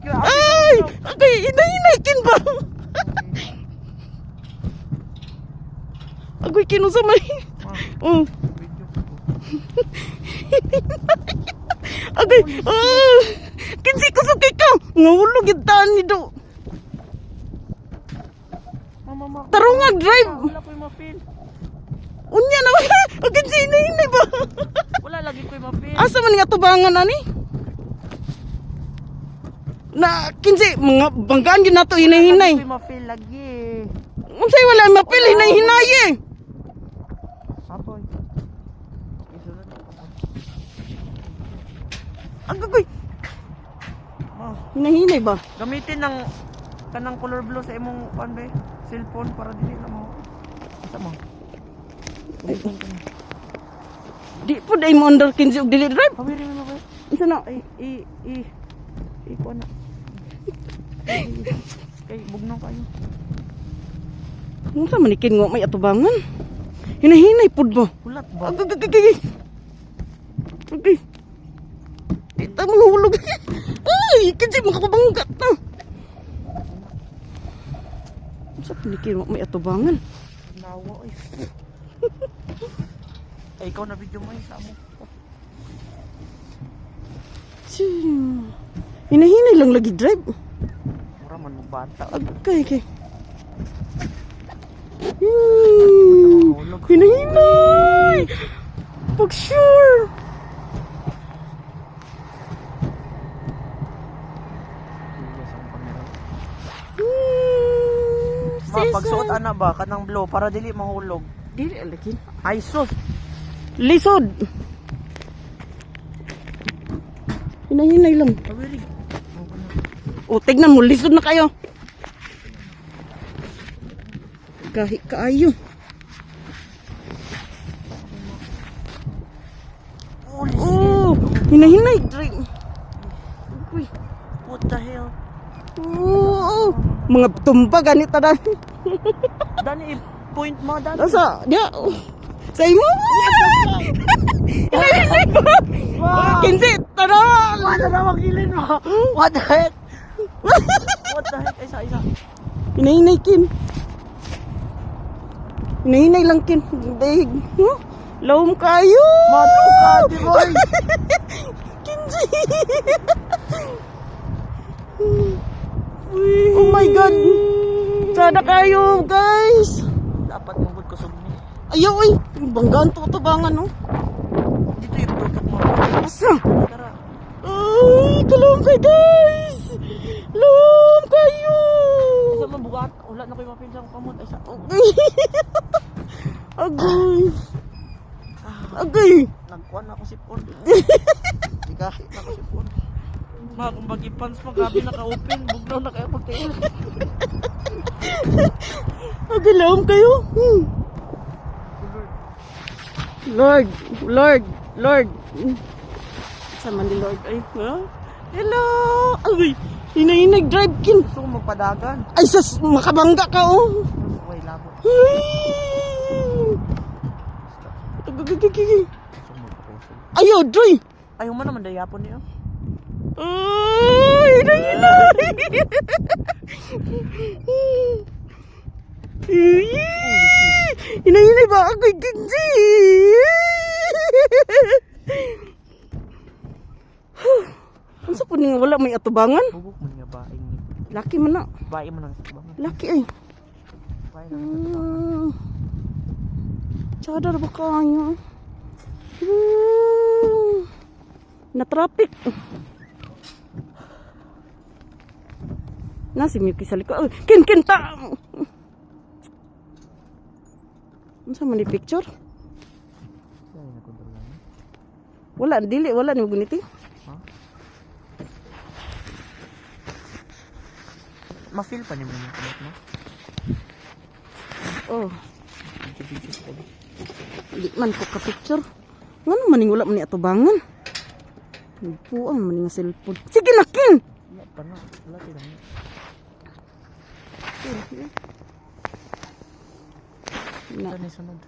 Ay! Okay, inahinaykin ba? Agoy, kinusa man. Oh. Okay. Kinsi ko sa kay ka. Ngulog yung taan ni do. Tarungan, drive. Wala ko yung mapil. Unya na. Kinsi inahinay ba? Wala lagi ko yung mapil. Asa man nga tubangan ani? Na kinsi mga banggaan yun nato hinahinay. Wala lagi ko yung mapil lagi. Unsay wala mapil hinahinay eh. Apoy. Agoy. Hinahinay ba? Gamitin ng kanang color blue sa imong be, cellphone para dili na mo. Asa mo? Di po dahil mo under kinsi og dili drive. Kawiri mo ba? Isa na. I ko na. Kay bugnaw kayo. Unsa man ikin nga may atubangan? Hinahinay pud ba? Hulat ba? Agay. Okay. Kita mo hulog. Ay, kinsi makabanggat na. Unsa panikin nga may atubangan? Nawa oy. Ay ikaw na video mo sa mo. Hinahinay lang lagi drive. Mura man mo bata. Okay. Hinahinay! Pag sure! Pagsuot ana ba kanang blow para dili mahulog. Dili alagin. Ay sus. Lisod! Hinahinay lang. Kawiri. O, tignan mo, lisod na kayo. Gahi kaayo. Oh, hinahinay. Uy. What the hell? Oh, mga tumba ganito na. Dani point mo dani. Nasa, diya. Sa imo. Hinahinay ba? Kinsi, tanawan. Wala na magilin mo. What the heck? What the heck? Isa. Hinahinay kin. Hinahinay lang kin. Dahig. Lawom kayo. Mato ka, di boy. Kinsi. Oh my God. Sada kayo, guys. Dapat mabot ko sugni. Ayaw, ay. Banggaan to tubangan, no? Dito yung tutok mo. Asa? Tara. Ay, kalawom kayo, guys. Lawom kayo. Isa man bugat. Wala na ko yung mapinsang kamot. Isa. Agoy. Agoy. Nagkuhan ako si Pon. Dikahi na ako si Pon. Mga kung bagipans mo, gabi naka-open. Bugnaw na kayo pagkain. Agoy, lawom kayo. Lord. Sama ni Lord. Ay, ha? Hello. Agoy, hinahinag drive kin. Gusto ko magpadagan. Ay, sas, makabangga ka, oh. Uy, labo. Agagagagagay. Gusto ko magpakusog. Ayaw, Droy. Ayaw mo naman dayapon niyo. Ay, hinahinay. Hinahinay ba? Agoy, kinsi. Ano sa puning wala may atubangan? Bubuk mo nga ba? Laki man na. Bae mo nang bangon. Laki ay. Bae nang Chadar ba kanya? Na traffic. Na si Miyuki sa likod. Kin ta. Ano sa mani picture? Wala dili wala ni guniti. Ha? Ma-feel pa ni mo yung kamot mo? Oh, Video sa tabi. di man ko ka picture. Ngano maning wala man ni atubangan. Puang maning nga cellphone. Sige na kin. Wala pa na. Wala lang. Na. Ito na sunod.